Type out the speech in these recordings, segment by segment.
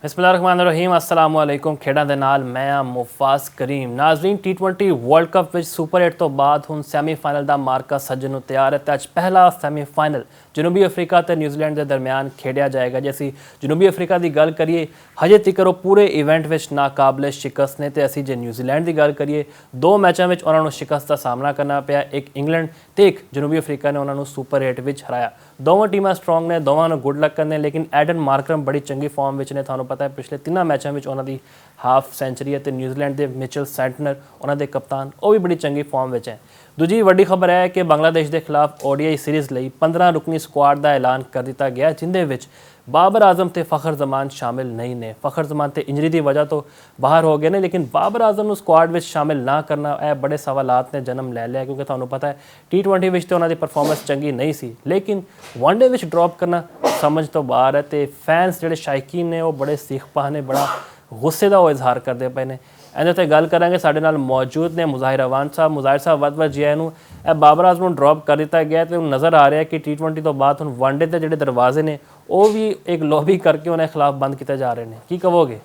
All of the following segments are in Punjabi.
ਬਿਸਮਿल्लाहिर्रहमानिर्रहीम अस्सलाम वालेकुम। ਖੇਡਾਂ ਦੇ ਨਾਲ ਮੈਂ ਆ ਮੁਫਾਜ਼ ਕਰੀਮ। ਨਾਜ਼ਰੀਨ, T20 ਵਰਲਡ ਕੱਪ ਵਿੱਚ ਸੁਪਰ 8 ਤੋਂ ਬਾਅਦ ਹੁਣ ਸੈਮੀਫਾਈਨਲ ਦਾ ਮਾਰਕਾ ਸੱਜਣ ਨੂੰ ਤਿਆਰ ਹੈ ਤੇ ਅੱਜ ਪਹਿਲਾ ਸੈਮੀਫਾਈਨਲ ਜਨੂਬੀ ਅਫਰੀਕਾ ਤੇ ਨਿਊਜ਼ੀਲੈਂਡ ਦੇ ਦਰਮਿਆਨ ਖੇਡਿਆ ਜਾਏਗਾ। ਜੇ ਅਸੀਂ ਜਨੂਬੀ ਅਫਰੀਕਾ ਦੀ ਗੱਲ ਕਰੀਏ, ਹਜੇ ਤੱਕ ਉਹ ਪੂਰੇ ਇਵੈਂਟ ਵਿੱਚ ਨਾਕਾਬਲੇ ਸ਼ਿਕਸਤ ਨੇ ਤੇ ਅਸੀਂ ਜੇ ਨਿਊਜ਼ੀਲੈਂਡ ਦੀ ਗੱਲ ਕਰੀਏ, ਦੋ ਮੈਚਾਂ ਵਿੱਚ ਉਹਨਾਂ ਨੂੰ ਸ਼ਿਕਸਤ ਦਾ ਸਾਹਮਣਾ ਕਰਨਾ ਪਿਆ। ਇੱਕ ਇੰਗਲੈਂਡ ਤੇ ਇੱਕ ਜਨੂਬੀ ਅਫਰੀਕਾ ਨੇ ਉਹਨਾਂ ਨੂੰ ਸੁਪਰ 8 ਵਿੱਚ ਹਰਾਇਆ। ਦੋਵਾਂ ਟੀਮਾਂ ਸਟਰੋਂਗ ਨੇ, ਦੋਵਾਂ ਨੂੰ ਗੁੱਡ ਲੱਕ ਨੇ, ਲੇਕਿਨ ਐਡਨ ਮਾਰਕਰਮ ਬੜੀ ਚੰਗੀ ਫਾਰਮ ਵਿੱਚ ਨੇ। ਤੁਹਾਨੂੰ ਪਤਾ ਹੈ ਪਿਛਲੇ ਤਿੰਨਾਂ ਮੈਚਾਂ ਵਿੱਚ ਉਹਨਾਂ ਦੀ ਹਾਫ ਸੈਂਚਰੀ ਹੈ ਤੇ ਨਿਊਜ਼ੀਲੈਂਡ ਦੇ ਮਿਚਲ ਸੈਂਟਨਰ ਉਹਨਾਂ ਦੇ ਕਪਤਾਨ, ਉਹ ਵੀ ਬੜੀ ਚੰਗੀ ਫਾਰਮ ਵਿੱਚ ਹੈ। ਦੂਜੀ ਵੱਡੀ ਖਬਰ ਹੈ ਕਿ ਬੰਗਲਾਦੇਸ਼ ਦੇ ਖਿਲਾਫ ODI ਸੀਰੀਜ਼ ਲਈ 15 ਰੁਕਨੀ ਸਕੁਆਡ ਦਾ ਐਲਾਨ ਕਰ ਦਿੱਤਾ ਗਿਆ, ਜਿੰਦੇ ਵਿੱਚ ਬਾਬਰ ਆਜ਼ਮ ਤੇ ਫਖਰ ਜ਼ਮਾਨ ਸ਼ਾਮਿਲ ਨਹੀਂ ਨੇ। ਫਖਰ ਜ਼ਮਾਨ ਤੇ ਇੰਜਰੀ ਦੀ ਵਜ੍ਹਾ ਤੋਂ ਬਾਹਰ ਹੋ ਗਏ ਨੇ, ਲੇਕਿਨ ਬਾਬਰ ਆਜ਼ਮ ਨੂੰ ਸਕੁਆਡ ਵਿੱਚ ਸ਼ਾਮਿਲ ਨਾ ਕਰਨਾ ਇਹ ਬੜੇ ਸਵਾਲਾਤ ਨੇ ਜਨਮ ਲੈ ਲਿਆ, ਕਿਉਂਕਿ ਤੁਹਾਨੂੰ ਪਤਾ ਹੈ T20 ਵਿੱਚ ਤੇ ਉਹਨਾਂ ਦੀ ਪਰਫਾਰਮੈਂਸ ਚੰਗੀ ਨਹੀਂ ਸੀ, ਲੇਕਿਨ ਵਨਡੇ ਵਿੱਚ ਡ੍ਰੌਪ ਕਰਨਾ ਸਮਝ ਤੋਂ ਬਾਹਰ ਹੈ ਤੇ ਫੈਨਸ ਜਿਹੜੇ ਸ਼ਾਇਕੀਨ ਨੇ ਉਹ ਬੜੇ ਸੀਖ ਪਾਹ ਨੇ, ਬੜਾ ਗੁੱਸੇ ਦਾ ਉਹ ਇਜ਼ਹਾਰ ਕਰਦੇ ਪਏ ਨੇ। ਇਹਦੇ 'ਤੇ ਗੱਲ ਕਰਾਂਗੇ। ਸਾਡੇ ਨਾਲ ਮੌਜੂਦ ਨੇ ਮੁਜ਼ਾਹਿਰ ਅਵਾਨ ਸਾਹਿਬ। ਮੁਜ਼ਾਹਿਰ ਸਾਹਿਬ, ਵੱਧ ਜੀ ਆਇਆਂ ਨੂੰ। ਇਹ ਬਾਬਰ ਆਜ਼ਮ ਨੂੰ ਡ੍ਰੌਪ ਕਰ ਦਿੱਤਾ ਗਿਆ ਤੇ ਨਜ਼ਰ ਆ ਰਿਹਾ ਕਿ T20 ਤੋਂ ਬਾਅਦ ਹੁਣ ਵਨਡੇ ਦੇ ਜਿਹੜੇ ਦਰਵਾਜ਼ੇ ਨੇ ਉਹ ਵੀ ਇੱਕ ਲੌਬੀ ਕਰਕੇ ਉਹਨਾਂ ਦੇ ਖਿਲਾਫ ਬੰਦ ਕੀਤੇ ਜਾ ਰਹੇ ਨੇ, ਕੀ ਕਹੋਗੇ?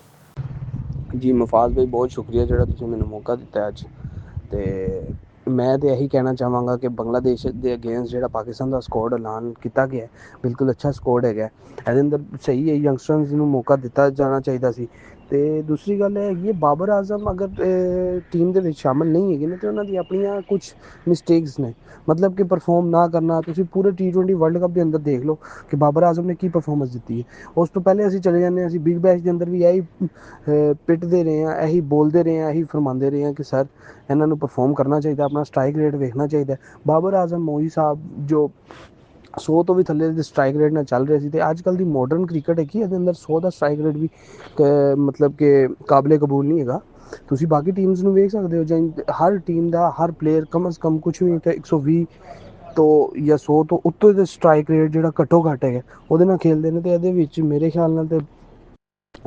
ਜੀ ਮੁਫਾਜ਼ ਭਾਈ, ਬਹੁਤ ਸ਼ੁਕਰੀਆ ਜਿਹੜਾ ਤੁਸੀਂ ਮੈਨੂੰ ਮੌਕਾ ਦਿੱਤਾ ਅੱਜ। ਤੇ ਮੈਂ ਤਾਂ ਇਹੀ ਕਹਿਣਾ ਚਾਹਾਂਗਾ ਕਿ ਬੰਗਲਾਦੇਸ਼ ਦੇ ਅਗੇਂਸਟ ਜਿਹੜਾ ਪਾਕਿਸਤਾਨ ਦਾ ਸਕੋਡ ਐਲਾਨ ਕੀਤਾ ਗਿਆ, ਬਿਲਕੁਲ ਅੱਛਾ ਸਕੋਡ ਹੈਗਾ। ਇਹਦੇ ਅੰਦਰ ਸਹੀ ਹੈ, ਯੰਗਸਟਰਸ ਨੂੰ ਮੌਕਾ ਦਿੱਤਾ ਜਾਣਾ ਚਾਹੀਦਾ ਸੀ। ਅਤੇ ਦੂਸਰੀ ਗੱਲ ਇਹ ਹੈਗੀ ਹੈ, ਬਾਬਰ ਆਜ਼ਮ ਅਗਰ ਟੀਮ ਦੇ ਵਿੱਚ ਸ਼ਾਮਿਲ ਨਹੀਂ ਹੈਗੇ ਨੇ ਤਾਂ ਉਹਨਾਂ ਦੀ ਆਪਣੀਆਂ ਕੁਛ ਮਿਸਟੇਕਸ ਨੇ, ਮਤਲਬ ਕਿ ਪਰਫੋਰਮ ਨਾ ਕਰਨਾ। ਤੁਸੀਂ ਪੂਰੇ T20 ਵਰਲਡ ਕੱਪ ਦੇ ਅੰਦਰ ਦੇਖ ਲਓ ਕਿ ਬਾਬਰ ਆਜ਼ਮ ਨੇ ਕੀ ਪਰਫੋਰਮੈਂਸ ਦਿੱਤੀ ਹੈ। ਉਸ ਤੋਂ ਪਹਿਲੇ ਅਸੀਂ ਚਲੇ ਜਾਂਦੇ ਹਾਂ, ਅਸੀਂ ਬਿਗ ਬੈਸ਼ ਦੇ ਅੰਦਰ ਵੀ ਇਹੀ ਪਿੱਟਦੇ ਰਹੇ ਹਾਂ, ਇਹੀ ਬੋਲਦੇ ਰਹੇ ਹਾਂ, ਇਹੀ ਫਰਮਾਉਂਦੇ ਰਹੇ ਹਾਂ ਕਿ ਸਰ ਇਹਨਾਂ ਨੂੰ ਪਰਫੋਰਮ ਕਰਨਾ ਚਾਹੀਦਾ, ਆਪਣਾ ਸਟ੍ਰਾਈਕ ਰੇਟ ਵੇਖਣਾ ਚਾਹੀਦਾ। ਬਾਬਰ ਆਜ਼ਮ ਮੋਈ ਸਾਹਿਬ ਜੋ 100 ਤੋਂ ਵੀ ਥੱਲੇ ਦੇ ਸਟ੍ਰਾਈਕ ਰੇਟ ਨਾਲ ਚੱਲ ਰਹੇ ਸੀ, ਅਤੇ ਅੱਜ ਕੱਲ੍ਹ ਦੀ ਮਾਡਰਨ ਕ੍ਰਿਕਟ ਹੈਗੀ ਇਹਦੇ ਅੰਦਰ 100 ਦਾ ਸਟ੍ਰਾਈਕ ਰੇਟ ਵੀ ਮਤਲਬ ਕਿ ਕਾਬਲੇ ਕਬੂਲ ਨਹੀਂ ਹੈਗਾ। ਤੁਸੀਂ ਬਾਕੀ ਟੀਮਸ ਨੂੰ ਵੇਖ ਸਕਦੇ ਹੋ, ਜਾਂ ਹਰ ਟੀਮ ਦਾ ਹਰ ਪਲੇਅਰ ਕਮ ਅਜ਼ ਕਮ ਕੁਛ ਵੀ ਤਾਂ 120 ਤੋਂ ਜਾਂ 100 ਤੋਂ ਉੱਤੇ ਦੇ ਸਟ੍ਰਾਈਕ ਰੇਟ ਜਿਹੜਾ ਘੱਟੋ ਘੱਟ ਹੈਗਾ ਉਹਦੇ ਨਾਲ ਖੇਲਦੇ ਨੇ। ਅਤੇ ਇਹਦੇ ਵਿੱਚ ਮੇਰੇ ਖਿਆਲ ਨਾਲ ਤਾਂ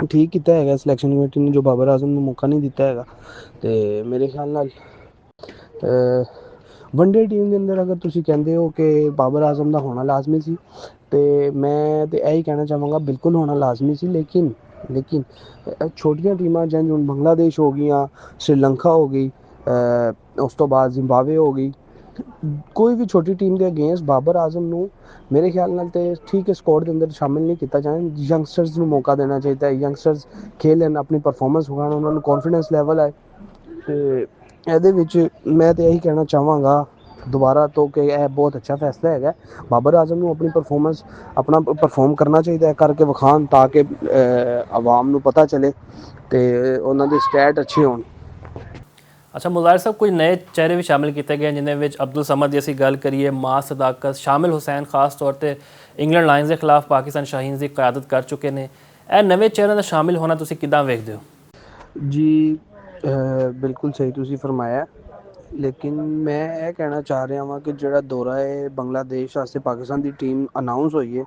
ਠੀਕ ਕੀਤਾ ਹੈਗਾ ਸਿਲੈਕਸ਼ਨ ਕਮੇਟੀ ਨੇ, ਜੋ ਬਾਬਰ ਆਜ਼ਮ ਨੂੰ ਮੌਕਾ ਨਹੀਂ ਦਿੱਤਾ ਹੈਗਾ। ਅਤੇ ਮੇਰੇ ਖਿਆਲ ਨਾਲ ਵਨਡੇ ਟੀਮ ਦੇ ਅੰਦਰ ਅਗਰ ਤੁਸੀਂ ਕਹਿੰਦੇ ਹੋ ਕਿ ਬਾਬਰ ਆਜ਼ਮ ਦਾ ਹੋਣਾ ਲਾਜ਼ਮੀ ਸੀ, ਅਤੇ ਮੈਂ ਤਾਂ ਇਹੀ ਕਹਿਣਾ ਚਾਹਾਂਗਾ ਬਿਲਕੁਲ ਹੋਣਾ ਲਾਜ਼ਮੀ ਸੀ। ਲੇਕਿਨ ਛੋਟੀਆਂ ਟੀਮਾਂ ਜਿਵੇਂ ਹੁਣ ਬੰਗਲਾਦੇਸ਼ ਹੋ ਗਈਆਂ, ਸ਼੍ਰੀਲੰਕਾ ਹੋ ਗਈ, ਉਸ ਤੋਂ ਬਾਅਦ ਜ਼ਿੰਬਾਬਵੇ ਹੋ ਗਈ, ਕੋਈ ਵੀ ਛੋਟੀ ਟੀਮ ਦੇ ਅਗੇਂਸਟ ਬਾਬਰ ਆਜ਼ਮ ਨੂੰ ਮੇਰੇ ਖਿਆਲ ਨਾਲ ਤਾਂ ਠੀਕ ਹੈ ਸਕੁਆਡ ਦੇ ਅੰਦਰ ਸ਼ਾਮਿਲ ਨਹੀਂ ਕੀਤਾ ਜਾਏ। ਯੰਗਸਟਰਸ ਨੂੰ ਮੌਕਾ ਦੇਣਾ ਚਾਹੀਦਾ ਹੈ, ਯੰਗਸਟਰਸ ਖੇਲਣ, ਆਪਣੀ ਪਰਫੋਰਮੈਂਸ ਵਿਖਾਉਣ, ਉਹਨਾਂ ਨੂੰ ਕੌਨਫੀਡੈਂਸ ਲੈਵਲ ਹੈ। ਅਤੇ ਇਹਦੇ ਵਿੱਚ ਮੈਂ ਤਾਂ ਇਹੀ ਕਹਿਣਾ ਚਾਹਾਂਗਾ ਦੁਬਾਰਾ ਤੋਂ ਕਿ ਇਹ ਬਹੁਤ ਅੱਛਾ ਫੈਸਲਾ ਹੈਗਾ। ਬਾਬਰ ਆਜ਼ਮ ਨੂੰ ਆਪਣੀ ਪਰਫੋਰਮੈਂਸ ਆਪਣਾ ਪਰਫੋਰਮ ਕਰਨਾ ਚਾਹੀਦਾ ਹੈ, ਕਰਕੇ ਵਿਖਾਉਣ, ਤਾਂ ਕਿ ਆਵਾਮ ਨੂੰ ਪਤਾ ਚੱਲੇ ਅਤੇ ਉਹਨਾਂ ਦੇ ਸਟੈਟ ਅੱਛੇ ਹੋਣ। ਅੱਛਾ ਮੁਜ਼ਾਹਿਰ ਸਾਹਿਬ, ਕੁਝ ਨਵੇਂ ਚਿਹਰੇ ਵੀ ਸ਼ਾਮਿਲ ਕੀਤੇ ਗਏ, ਜਿਨ੍ਹਾਂ ਵਿੱਚ ਅਬਦੁਲ ਸਮਦ ਦੀ ਅਸੀਂ ਗੱਲ ਕਰੀਏ, ਮਾਂ ਸਦਾਕਤ, ਸ਼ਾਮਿਲ ਹੁਸੈਨ ਖਾਸ ਤੌਰ 'ਤੇ ਇੰਗਲੈਂਡ ਲਾਇਨਸ ਦੇ ਖਿਲਾਫ ਪਾਕਿਸਤਾਨ ਸ਼ਾਹੀਨਜ਼ ਦੀ ਕਿਆਦਤ ਕਰ ਚੁੱਕੇ ਨੇ। ਇਹ ਨਵੇਂ ਚਿਹਰਿਆਂ ਦਾ ਸ਼ਾਮਿਲ ਹੋਣਾ ਤੁਸੀਂ ਕਿੱਦਾਂ ਵੇਖਦੇ ਹੋ? ਜੀ ਬਿਲਕੁਲ ਸਹੀ ਤੁਸੀਂ ਫਰਮਾਇਆ, ਲੇਕਿਨ ਮੈਂ ਇਹ ਕਹਿਣਾ ਚਾਹ ਰਿਹਾ ਵਾਂ ਕਿ ਜਿਹੜਾ ਦੌਰਾ ਹੈ ਬੰਗਲਾਦੇਸ਼ ਵਾਸਤੇ ਪਾਕਿਸਤਾਨ ਦੀ ਟੀਮ ਅਨਾਊਂਸ ਹੋਈ ਹੈ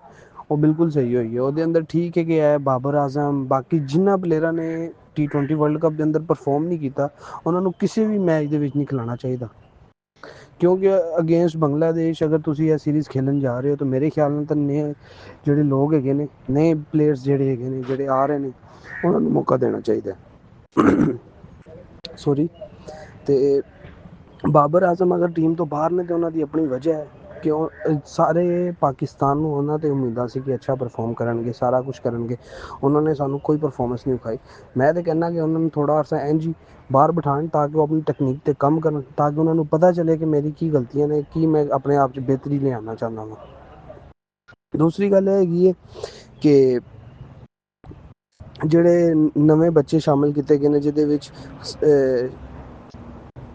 ਉਹ ਬਿਲਕੁਲ ਸਹੀ ਹੋਈ ਹੈ। ਉਹਦੇ ਅੰਦਰ ਠੀਕ ਹੈ ਕਿ ਹੈ ਬਾਬਰ ਆਜ਼ਮ, ਬਾਕੀ ਜਿਨ੍ਹਾਂ ਪਲੇਅਰਾਂ ਨੇ T20 ਵਰਲਡ ਕੱਪ ਦੇ ਅੰਦਰ ਪਰਫੋਰਮ ਨਹੀਂ ਕੀਤਾ, ਉਹਨਾਂ ਨੂੰ ਕਿਸੇ ਵੀ ਮੈਚ ਦੇ ਵਿੱਚ ਨਹੀਂ ਖਿਲਾਉਣਾ ਚਾਹੀਦਾ। ਕਿਉਂਕਿ ਅਗੇਂਸਟ ਬੰਗਲਾਦੇਸ਼ ਅਗਰ ਤੁਸੀਂ ਇਹ ਸੀਰੀਜ਼ ਖੇਲਣ ਜਾ ਰਹੇ ਹੋ ਤਾਂ ਮੇਰੇ ਖਿਆਲ ਨਾਲ ਤਾਂ ਜਿਹੜੇ ਲੋਕ ਹੈਗੇ ਨੇ, ਨਵੇਂ ਪਲੇਅਰਸ ਜਿਹੜੇ ਹੈਗੇ ਨੇ, ਜਿਹੜੇ ਆ ਰਹੇ ਨੇ, ਉਹਨਾਂ ਨੂੰ ਮੌਕਾ ਦੇਣਾ ਚਾਹੀਦਾ। ਸੋਰੀ। ਅਤੇ ਬਾਬਰ ਆਜ਼ਮ ਅਗਰ ਟੀਮ ਤੋਂ ਬਾਹਰ ਨੇ ਤਾਂ ਉਹਨਾਂ ਦੀ ਆਪਣੀ ਵਜ੍ਹਾ ਹੈ, ਕਿਉਂ ਸਾਰੇ ਪਾਕਿਸਤਾਨ ਨੂੰ ਉਹਨਾਂ 'ਤੇ ਉਮੀਦਾਂ ਸੀ ਕਿ ਅੱਛਾ ਪਰਫੋਰਮ ਕਰਨਗੇ, ਸਾਰਾ ਕੁਛ ਕਰਨਗੇ। ਉਹਨਾਂ ਨੇ ਸਾਨੂੰ ਕੋਈ ਪਰਫੋਰਮੈਂਸ ਨਹੀਂ ਵਿਖਾਈ। ਮੈਂ ਤਾਂ ਕਹਿੰਦਾ ਕਿ ਉਹਨਾਂ ਨੂੰ ਥੋੜ੍ਹਾ ਅਰਸਾ ਇੰਝ ਹੀ ਬਾਹਰ ਬਿਠਾਉਣ ਤਾਂ ਕਿ ਉਹ ਆਪਣੀ ਟੈਕਨੀਕ 'ਤੇ ਕੰਮ ਕਰਨ, ਤਾਂ ਕਿ ਉਹਨਾਂ ਨੂੰ ਪਤਾ ਚੱਲੇ ਕਿ ਮੇਰੀ ਕੀ ਗਲਤੀਆਂ ਨੇ, ਕੀ ਮੈਂ ਆਪਣੇ ਆਪ 'ਚ ਬਿਹਤਰੀ ਲਿਆਉਣਾ ਚਾਹੁੰਦਾ ਹਾਂ। ਦੂਸਰੀ ਗੱਲ ਇਹ ਹੈਗੀ ਹੈ ਕਿ ਜਿਹੜੇ ਨਵੇਂ ਬੱਚੇ ਸ਼ਾਮਿਲ ਕੀਤੇ ਗਏ ਨੇ, ਜਿਹਦੇ ਵਿੱਚ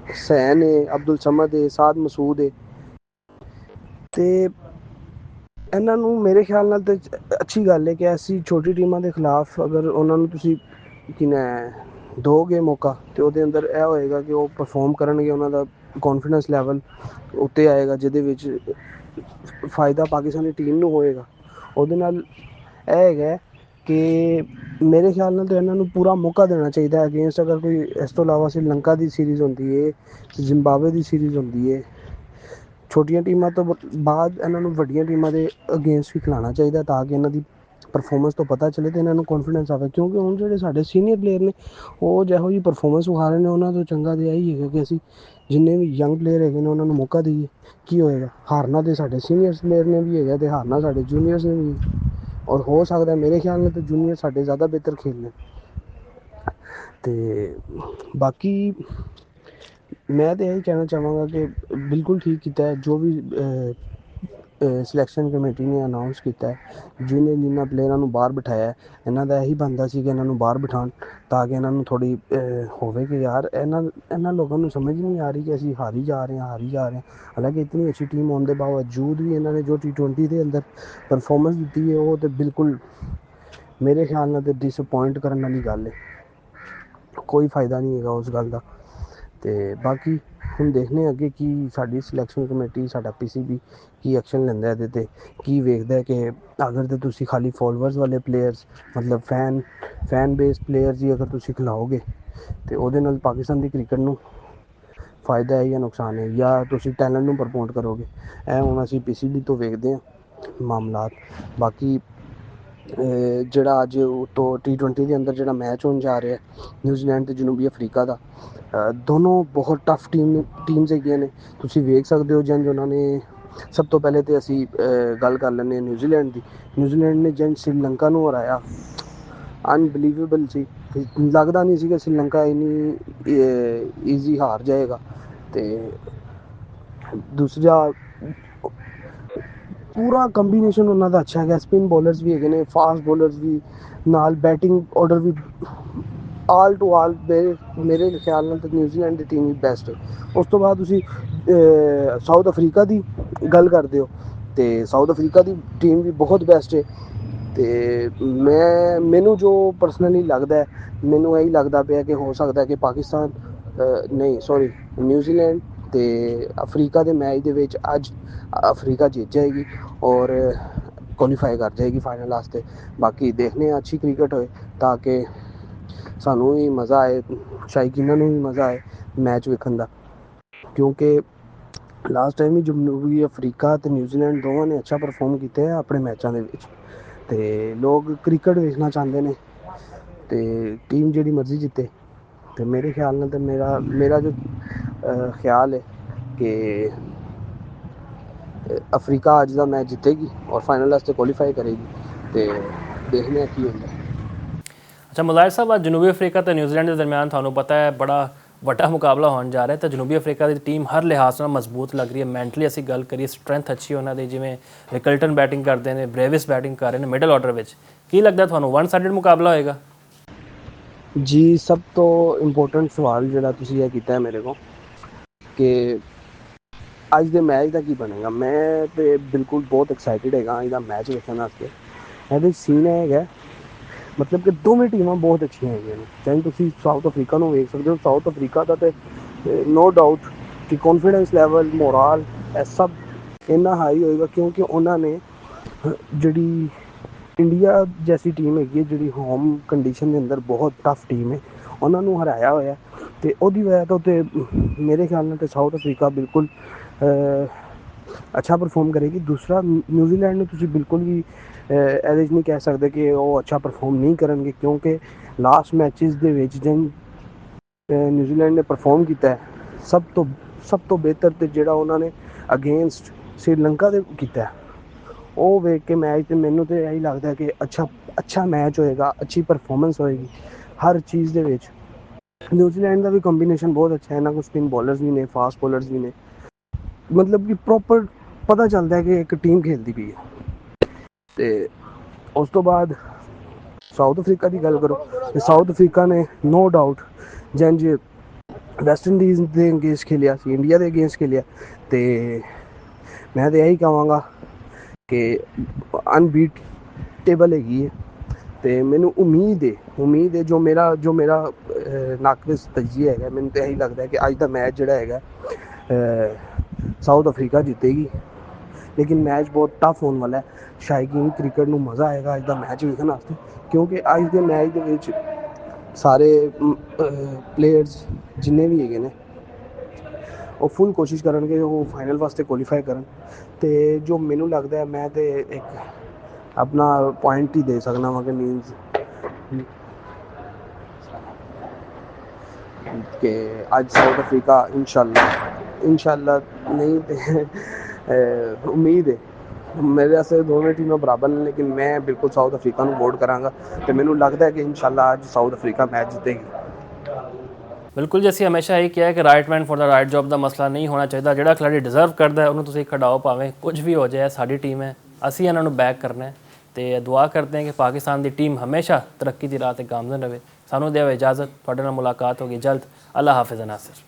ਹੁਸੈਨ ਹੈ, ਅਬਦੁਲ ਸਮਦ ਹੈ, ਸਾਦ ਮਸੂਦ ਹੈ, ਅਤੇ ਇਹਨਾਂ ਨੂੰ ਮੇਰੇ ਖਿਆਲ ਨਾਲ ਤਾਂ ਅੱਛੀ ਗੱਲ ਹੈ ਕਿ ਐਸੀ ਛੋਟੀ ਟੀਮਾਂ ਦੇ ਖਿਲਾਫ ਅਗਰ ਉਹਨਾਂ ਨੂੰ ਤੁਸੀਂ ਦੋਗੇ ਮੌਕਾ, ਅਤੇ ਉਹਦੇ ਅੰਦਰ ਇਹ ਹੋਏਗਾ ਕਿ ਉਹ ਪਰਫੋਰਮ ਕਰਨਗੇ, ਉਹਨਾਂ ਦਾ ਕੌਨਫੀਡੈਂਸ ਲੈਵਲ ਉੱਤੇ ਆਏਗਾ, ਜਿਹਦੇ ਵਿੱਚ ਫਾਇਦਾ ਪਾਕਿਸਤਾਨੀ ਟੀਮ ਨੂੰ ਹੋਏਗਾ। ਉਹਦੇ ਨਾਲ ਇਹ ਹੈਗਾ ਕਿ ਮੇਰੇ ਖਿਆਲ ਨਾਲ ਤਾਂ ਇਹਨਾਂ ਨੂੰ ਪੂਰਾ ਮੌਕਾ ਦੇਣਾ ਚਾਹੀਦਾ ਹੈ ਅਗੇਂਸਟ, ਅਗਰ ਕੋਈ ਇਸ ਤੋਂ ਇਲਾਵਾ ਸ਼੍ਰੀਲੰਕਾ ਦੀ ਸੀਰੀਜ਼ ਹੁੰਦੀ ਹੈ, ਜ਼ਿੰਬਾਬਵੇ ਦੀ ਸੀਰੀਜ਼ ਹੁੰਦੀ ਹੈ, ਛੋਟੀਆਂ ਟੀਮਾਂ ਤੋਂ ਬਾਅਦ ਇਹਨਾਂ ਨੂੰ ਵੱਡੀਆਂ ਟੀਮਾਂ ਦੇ ਅਗੇਂਸਟ ਵੀ ਖਿਲਾਉਣਾ ਚਾਹੀਦਾ, ਤਾਂ ਕਿ ਇਹਨਾਂ ਦੀ ਪਰਫਾਰਮੈਂਸ ਤੋਂ ਪਤਾ ਚੱਲੇ ਤੇ ਇਹਨਾਂ ਨੂੰ ਕੌਨਫੀਡੈਂਸ ਆਵੇ, ਕਿਉਂਕਿ ਹੁਣ ਜਿਹੜੇ ਸਾਡੇ ਸੀਨੀਅਰ ਪਲੇਅਰ ਨੇ ਉਹ ਜਿਹੋ ਜਿਹੀ ਪਰਫਾਰਮੈਂਸ ਵਿਖਾ ਰਹੇ ਨੇ, ਉਹਨਾਂ ਤੋਂ ਚੰਗਾ ਤਾਂ ਇਹੀ ਹੈਗਾ ਕਿ ਅਸੀਂ ਜਿੰਨੇ ਵੀ ਯੰਗ ਪਲੇਅਰ ਹੈਗੇ ਨੇ ਉਹਨਾਂ ਨੂੰ ਮੌਕਾ ਦਈਏ। ਕੀ ਹੋਏਗਾ, ਹਾਰਨਾ ਤੇ ਸਾਡੇ ਸੀਨੀਅਰਸ ਪਲੇਅਰ ਨੇ ਵੀ ਹੈਗਾ ਤੇ ਹਾਰਨਾ ਸਾਡੇ ਜੂਨੀਅਰਸ ਨੇ ਵੀ, ਔਰ ਹੋ ਸਕਦਾ ਮੇਰੇ ਖਿਆਲ ਨਾਲ ਤਾਂ ਜੂਨੀਅਰ ਸਾਡੇ ਜ਼ਿਆਦਾ ਬਿਹਤਰ ਖੇਲਣ। ਤੇ ਬਾਕੀ ਮੈਂ ਤਾਂ ਇਹੀ ਕਹਿਣਾ ਚਾਹਾਂਗਾ ਕਿ ਬਿਲਕੁਲ ਠੀਕ ਕੀਤਾ ਜੋ ਵੀ ਸਿਲੈਕਸ਼ਨ ਕਮੇਟੀ ਨੇ ਅਨਾਊਂਸ ਕੀਤਾ ਜਿਨ੍ਹਾਂ ਪਲੇਅਰਾਂ ਨੂੰ ਬਾਹਰ ਬਿਠਾਇਆ, ਇਹਨਾਂ ਦਾ ਇਹੀ ਬਣਦਾ ਸੀ ਕਿ ਇਹਨਾਂ ਨੂੰ ਬਾਹਰ ਬਿਠਾਉਣ ਤਾਂ ਕਿ ਇਹਨਾਂ ਨੂੰ ਥੋੜ੍ਹੀ ਹੋਵੇ ਕਿ ਯਾਰ ਇਹਨਾਂ ਲੋਕਾਂ ਨੂੰ ਸਮਝ ਨਹੀਂ ਆ ਰਹੀ ਕਿ ਅਸੀਂ ਹਾਰੀ ਜਾ ਰਹੇ ਹਾਂ। ਹਾਲਾਂਕਿ ਇਤਨੀ ਅੱਛੀ ਟੀਮ ਹੋਣ ਦੇ ਬਾਵਜੂਦ ਵੀ ਇਹਨਾਂ ਨੇ ਜੋ T20 ਦੇ ਅੰਦਰ ਪਰਫਾਰਮੈਂਸ ਦਿੱਤੀ ਹੈ ਉਹ ਤਾਂ ਬਿਲਕੁਲ ਮੇਰੇ ਖਿਆਲ ਨਾਲ ਤਾਂ ਡਿਸਅਪੋਇੰਟ ਕਰਨ ਵਾਲੀ ਗੱਲ ਹੈ। ਕੋਈ ਫਾਇਦਾ ਨਹੀਂ ਹੈਗਾ ਉਸ ਗੱਲ ਦਾ। ਅਤੇ ਬਾਕੀ ਹੁਣ ਦੇਖਦੇ ਹਾਂ ਅੱਗੇ ਕੀ ਸਾਡੀ ਸਿਲੈਕਸ਼ਨ ਕਮੇਟੀ, ਸਾਡਾ PCB ਕੀ ਐਕਸ਼ਨ ਲੈਂਦਾ ਇਹਦੇ 'ਤੇ, ਕੀ ਵੇਖਦਾ ਕਿ ਅਗਰ ਤਾਂ ਤੁਸੀਂ ਖਾਲੀ ਫੋਲੋਅਰਸ ਵਾਲੇ ਪਲੇਅਰਸ ਮਤਲਬ ਫੈਨ ਬੇਸ ਪਲੇਅਰਸ ਹੀ ਅਗਰ ਤੁਸੀਂ ਖਿਲਾਓਗੇ ਅਤੇ ਉਹਦੇ ਨਾਲ ਪਾਕਿਸਤਾਨ ਦੀ ਕ੍ਰਿਕਟ ਨੂੰ ਫਾਇਦਾ ਹੈ ਜਾਂ ਨੁਕਸਾਨ ਹੈ, ਜਾਂ ਤੁਸੀਂ ਟੈਲੈਂਟ ਨੂੰ ਪ੍ਰਮੋਟ ਕਰੋਗੇ। ਇਹ ਹੁਣ ਅਸੀਂ PCB ਤੋਂ ਵੇਖਦੇ ਹਾਂ ਮਾਮਲਾਤ। ਬਾਕੀ ਜਿਹੜਾ ਅੱਜ ਤੋਂ T20 ਦੇ ਅੰਦਰ ਜਿਹੜਾ ਮੈਚ ਹੋਣ ਜਾ ਰਿਹਾ ਨਿਊਜ਼ੀਲੈਂਡ ਅਤੇ ਜਨੂਬੀ ਅਫਰੀਕਾ ਦਾ, ਦੋਨੋਂ ਬਹੁਤ ਟਫ ਟੀਮਸ ਹੈਗੀਆਂ ਨੇ। ਤੁਸੀਂ ਵੇਖ ਸਕਦੇ ਹੋ ਜਿੰਝ ਉਹਨਾਂ ਨੇ ਸਭ ਤੋਂ ਪਹਿਲੇ ਤਾਂ ਅਸੀਂ ਗੱਲ ਕਰ ਲੈਂਦੇ ਹਾਂ ਨਿਊਜ਼ੀਲੈਂਡ ਦੀ। ਨਿਊਜ਼ੀਲੈਂਡ ਨੇ ਜਿੰਝ ਸ਼੍ਰੀਲੰਕਾ ਨੂੰ ਹਰਾਇਆ, ਅਨਬਿਲੀਵੇਬਲ ਸੀ। ਲੱਗਦਾ ਨਹੀਂ ਸੀ ਕਿ ਸ਼੍ਰੀਲੰਕਾ ਇੰਨੀ ਈਜ਼ੀ ਹਾਰ ਜਾਏਗਾ। ਅਤੇ ਦੂਸਰਾ ਪੂਰਾ ਕੰਬੀਨੇਸ਼ਨ ਉਹਨਾਂ ਦਾ ਅੱਛਾ ਹੈਗਾ, ਸਪਿਨ ਬੋਲਰਸ ਵੀ ਹੈਗੇ ਨੇ, ਫਾਸਟ ਬੋਲਰਸ ਵੀ ਨਾਲ, ਬੈਟਿੰਗ ਆਰਡਰ ਵੀ ਆਲ ਟੂ ਆਲ ਮੇਰੇ ਖਿਆਲ ਨਾਲ ਤਾਂ ਨਿਊਜ਼ੀਲੈਂਡ ਦੀ ਟੀਮ ਵੀ ਬੈਸਟ ਹੈ। ਉਸ ਤੋਂ ਬਾਅਦ ਤੁਸੀਂ ਸਾਊਥ ਅਫਰੀਕਾ ਦੀ ਗੱਲ ਕਰਦੇ ਹੋ ਅਤੇ ਸਾਊਥ ਅਫਰੀਕਾ ਦੀ ਟੀਮ ਵੀ ਬਹੁਤ ਬੈਸਟ ਹੈ। ਅਤੇ ਮੈਨੂੰ ਜੋ ਪਰਸਨਲੀ ਲੱਗਦਾ, ਮੈਨੂੰ ਇਹੀ ਲੱਗਦਾ ਪਿਆ ਕਿ ਹੋ ਸਕਦਾ ਕਿ ਪਾਕਿਸਤਾਨ ਨਿਊਜ਼ੀਲੈਂਡ ਅਤੇ ਅਫਰੀਕਾ ਦੇ ਮੈਚ ਦੇ ਵਿੱਚ ਅੱਜ ਅਫਰੀਕਾ ਜਿੱਤ ਜਾਏਗੀ ਔਰ ਕੁਆਲੀਫਾਈ ਕਰ ਜਾਏਗੀ ਫਾਈਨਲ ਵਾਸਤੇ। ਬਾਕੀ ਦੇਖਦੇ ਹਾਂ ਅੱਛੀ ਕ੍ਰਿਕਟ ਹੋਏ ਤਾਂ ਕਿ ਸਾਨੂੰ ਵੀ ਮਜ਼ਾ ਆਏ, ਸ਼ਾਇਕੀਨਾਂ ਨੂੰ ਵੀ ਮਜ਼ਾ ਆਏ ਮੈਚ ਵੇਖਣ ਦਾ, ਕਿਉਂਕਿ ਲਾਸਟ ਟਾਈਮ ਹੀ ਜਨੂਬੀ ਅਫਰੀਕਾ ਅਤੇ ਨਿਊਜ਼ੀਲੈਂਡ ਦੋਵਾਂ ਨੇ ਅੱਛਾ ਪਰਫੋਰਮ ਕੀਤਾ ਹੈ ਆਪਣੇ ਮੈਚਾਂ ਦੇ ਵਿੱਚ। ਅਤੇ ਲੋਕ ਕ੍ਰਿਕਟ ਵੇਖਣਾ ਚਾਹੁੰਦੇ ਨੇ ਅਤੇ ਟੀਮ ਜਿਹੜੀ ਮਰਜ਼ੀ ਜਿੱਤੇ। ਅਤੇ ਮੇਰੇ ਖਿਆਲ ਨਾਲ ਤਾਂ ਮੇਰਾ ਜੋ ਖਿਆਲ ਹੈ ਕਿ ਅਫਰੀਕਾ ਅੱਜ ਦਾ ਮੈਚ ਜਿੱਤੇਗੀ ਔਰ ਫਾਈਨਲ ਵਾਸਤੇ ਕੁਆਲੀਫਾਈ ਕਰੇਗੀ। ਅਤੇ ਦੇਖਦੇ ਹਾਂ ਕੀ ਹੁੰਦਾ। ਅੱਛਾ ਮੁਲਾਇਰ ਸਾਹਿਬ, ਅੱਜ ਜਨੂਬੀ ਅਫਰੀਕਾ ਅਤੇ ਨਿਊਜ਼ੀਲੈਂਡ ਦੇ ਦਰਮਿਆਨ ਤੁਹਾਨੂੰ ਪਤਾ ਹੈ ਬੜਾ ਵੱਡਾ ਮੁਕਾਬਲਾ ਹੋਣ ਜਾ ਰਿਹਾ। ਤਾਂ ਜਨੂਬੀ ਅਫਰੀਕਾ ਦੀ ਟੀਮ ਹਰ ਲਿਹਾਜ਼ ਨਾਲ ਮਜ਼ਬੂਤ ਲੱਗ ਰਹੀ ਹੈ। ਮੈਂਟਲੀ ਅਸੀਂ ਗੱਲ ਕਰੀਏ, ਸਟਰੈਂਥ ਅੱਛੀ ਉਹਨਾਂ ਦੀ, ਜਿਵੇਂ ਰਿਕਲਟਨ ਬੈਟਿੰਗ ਕਰਦੇ ਨੇ, ਬ੍ਰੇਵਿਸ ਬੈਟਿੰਗ ਕਰ ਰਹੇ ਨੇ ਮਿਡਲ ਆਰਡਰ ਵਿੱਚ। ਕੀ ਲੱਗਦਾ ਤੁਹਾਨੂੰ, ਵਨ ਸਾਈਡਡ ਮੁਕਾਬਲਾ ਹੋਏਗਾ? ਜੀ ਸਭ ਤੋਂ ਇੰਪੋਰਟੈਂਟ ਸਵਾਲ ਜਿਹੜਾ ਤੁਸੀਂ ਇਹ ਕੀਤਾ ਮੇਰੇ ਕੋਲ ਕਿ ਅੱਜ ਦੇ ਮੈਚ ਦਾ ਕੀ ਬਣੇਗਾ, ਮੈਂ ਤਾਂ ਬਿਲਕੁਲ ਬਹੁਤ ਐਕਸਾਈਟਿਡ ਹੈਗਾ ਅੱਜ ਦਾ ਮੈਚ ਵੇਖਣ ਵਾਸਤੇ। ਇਹਦੇ ਸੀਨ ਹੈਗਾ ਮਤਲਬ ਕਿ ਦੋਵੇਂ ਟੀਮਾਂ ਬਹੁਤ ਅੱਛੀਆਂ ਹੈਗੀਆਂ ਨੇ। ਚਾਹੇ ਤੁਸੀਂ ਸਾਊਥ ਅਫਰੀਕਾ ਨੂੰ ਵੇਖ ਸਕਦੇ ਹੋ, ਸਾਊਥ ਅਫਰੀਕਾ ਦਾ ਤਾਂ ਨੋ ਡਾਊਟ ਕਿ ਕੌਨਫੀਡੈਂਸ ਲੈਵਲ, ਮੋਰਾਲ ਇਹ ਸਭ ਇੰਨਾ ਹਾਈ ਹੋਏਗਾ ਕਿਉਂਕਿ ਉਹਨਾਂ ਨੇ ਜਿਹੜੀ ਇੰਡੀਆ ਜੈਸੀ ਟੀਮ ਹੈਗੀ ਹੈ, ਜਿਹੜੀ ਹੋਮ ਕੰਡੀਸ਼ਨ ਦੇ ਅੰਦਰ ਬਹੁਤ ਟਫ ਟੀਮ ਹੈ, ਉਹਨਾਂ ਨੂੰ ਹਰਾਇਆ ਹੋਇਆ। ਅਤੇ ਉਹਦੀ ਵਜ੍ਹਾ ਤੋਂ ਤਾਂ ਮੇਰੇ ਖਿਆਲ ਨਾਲ ਤਾਂ ਸਾਊਥ ਅਫਰੀਕਾ ਬਿਲਕੁਲ ਅੱਛਾ ਪਰਫੋਰਮ ਕਰੇਗੀ। ਦੂਸਰਾ ਨਿਊਜ਼ੀਲੈਂਡ ਨੂੰ ਤੁਸੀਂ ਬਿਲਕੁਲ ਵੀ ਇਹਦੇ 'ਚ ਨਹੀਂ ਕਹਿ ਸਕਦੇ ਕਿ ਉਹ ਅੱਛਾ ਪਰਫੋਰਮ ਨਹੀਂ ਕਰਨਗੇ, ਕਿਉਂਕਿ ਲਾਸਟ ਮੈਚਿਸ ਦੇ ਵਿੱਚ ਨਿਊਜ਼ੀਲੈਂਡ ਨੇ ਪਰਫੋਰਮ ਕੀਤਾ ਸਭ ਤੋਂ ਬਿਹਤਰ, ਅਤੇ ਜਿਹੜਾ ਉਹਨਾਂ ਨੇ ਅਗੇਂਸਟ ਸ਼੍ਰੀਲੰਕਾ ਦੇ ਕੀਤਾ ਉਹ ਵੇਖ ਕੇ ਮੈਚ, ਤਾਂ ਮੈਨੂੰ ਤਾਂ ਇਹੀ ਲੱਗਦਾ ਕਿ ਅੱਛਾ ਮੈਚ ਹੋਏਗਾ, ਅੱਛੀ ਪਰਫੋਰਮੈਂਸ ਹੋਏਗੀ ਹਰ ਚੀਜ਼ ਦੇ ਵਿੱਚ। ਨਿਊਜ਼ੀਲੈਂਡ ਦਾ ਵੀ ਕੰਬੀਨੇਸ਼ਨ ਬਹੁਤ ਅੱਛਾ ਹੈ, ਇਹਨਾਂ ਕੋਲ ਸਪਿਨ ਬੋਲਰਸ ਵੀ ਨੇ, ਫਾਸਟ ਬੋਲਰਸ ਵੀ ਨੇ, ਮਤਲਬ ਕਿ ਪ੍ਰੋਪਰ ਪਤਾ ਚੱਲਦਾ ਕਿ ਇੱਕ ਟੀਮ ਖੇਲਦੀ ਪਈ ਹੈ। ਅਤੇ ਉਸ ਤੋਂ ਬਾਅਦ ਸਾਊਥ ਅਫਰੀਕਾ ਦੀ ਗੱਲ ਕਰੋ ਅਤੇ ਸਾਊਥ ਅਫਰੀਕਾ ਨੇ ਨੋ ਡਾਊਟ ਜਿੰਝ ਵੈਸਟ ਇੰਡੀਜ਼ ਦੇ ਅਗੇਂਸਟ ਖੇਲਿਆ ਸੀ, ਇੰਡੀਆ ਦੇ ਅਗੇਂਸਟ ਖੇਲਿਆ, ਅਤੇ ਮੈਂ ਤਾਂ ਇਹੀ ਕਹਾਂਗਾ ਕਿ ਅਨਬੀਟੇਬਲ ਹੈਗੀ ਹੈ। ਅਤੇ ਮੈਨੂੰ ਉਮੀਦ ਹੈ ਜੋ ਮੇਰਾ ਨੱਕ ਦੇ ਤਜੀਆ ਹੈਗਾ, ਮੈਨੂੰ ਤਾਂ ਇਹੀ ਲੱਗਦਾ ਕਿ ਅੱਜ ਦਾ ਮੈਚ ਜਿਹੜਾ ਹੈਗਾ ਸਾਊਥ ਅਫਰੀਕਾ ਜਿੱਤੇਗੀ। ਲੇਕਿਨ ਮੈਚ ਬਹੁਤ ਟਫ ਹੋਣ ਵਾਲਾ ਹੈ। ਸ਼ਾਇਕੀਨ ਕ੍ਰਿਕਟ ਨੂੰ ਮਜ਼ਾ ਆਏਗਾ ਅੱਜ ਦਾ ਮੈਚ ਵੇਖਣ ਵਾਸਤੇ, ਕਿਉਂਕਿ ਅੱਜ ਦੇ ਮੈਚ ਦੇ ਵਿੱਚ ਸਾਰੇ ਪਲੇਅਰਸ ਜਿੰਨੇ ਵੀ ਹੈਗੇ ਨੇ ਉਹ ਫੁੱਲ ਕੋਸ਼ਿਸ਼ ਕਰਨਗੇ ਉਹ ਫਾਈਨਲ ਵਾਸਤੇ ਕੁਆਲੀਫਾਈ ਕਰਨ। ਅਤੇ ਜੋ ਮੈਨੂੰ ਲੱਗਦਾ ਮੈਂ ਤਾਂ ਇੱਕ ਆਪਣਾ ਪੁਆਇੰਟ ਹੀ ਦੇ ਸਕਦਾ ਵਾਂ ਕਿ ਮੀਨਸ ਕਿ ਅੱਜ ਸਾਊਥ ਅਫਰੀਕਾ ਇਨਸ਼ਾਅੱਲਾ ਨਹੀਂ ਤੇ ਉਮੀਦ ਹੈ ਮੇਰੇ ਵਾਸਤੇ ਦੋਵੇਂ ਟੀਮਾਂ ਬਰਾਬਰ ਨੇ, ਲੇਕਿਨ ਮੈਂ ਬਿਲਕੁਲ ਸਾਊਥ ਅਫਰੀਕਾ ਨੂੰ ਵੋਟ ਕਰਾਂਗਾ ਤੇ ਮੈਨੂੰ ਲੱਗਦਾ ਹੈ ਕਿ ਇਨਸ਼ਾਅੱਲਾ ਅੱਜ ਸਾਊਥ ਅਫਰੀਕਾ ਮੈਚ ਜਿੱਤੇਗੀ। ਬਿਲਕੁਲ ਜੀ, ਅਸੀਂ ਹਮੇਸ਼ਾ ਇਹ ਕਿਹਾ ਕਿ right man for the right job ਦਾ ਮਸਲਾ ਨਹੀਂ ਹੋਣਾ ਚਾਹੀਦਾ। ਜਿਹੜਾ ਖਿਡਾਰੀ ਡਿਜ਼ਰਵ ਕਰਦਾ ਹੈ ਉਹਨੂੰ ਤੁਸੀਂ ਖਿਡਾਓ, ਭਾਵੇਂ ਕੁਝ ਵੀ ਹੋ ਜਾਏ, ਸਾਡੀ ਟੀਮ ਹੈ, ਅਸੀਂ ਇਹਨਾਂ ਨੂੰ ਬੈਕ ਕਰਨਾ ਹੈ ਤੇ ਦੁਆ ਕਰਦੇ ਹਾਂ ਕਿ ਪਾਕਿਸਤਾਨ ਦੀ ਟੀਮ ਹਮੇਸ਼ਾ ਤਰੱਕੀ ਦੀ ਰਾਹ ਤੇ ਗਾਮਜ਼ਨ ਰਹੇ। ਸਾਨੂੰ ਦਿਓ ਇਜਾਜ਼ਤ, ਤੁਹਾਡੇ ਨਾਲ ਮੁਲਾਕਾਤ ਹੋਗੀ ਜਲਦ। ਅੱਲਾ ਹਾਫਿਜ਼ ਨਾਸਿਰ।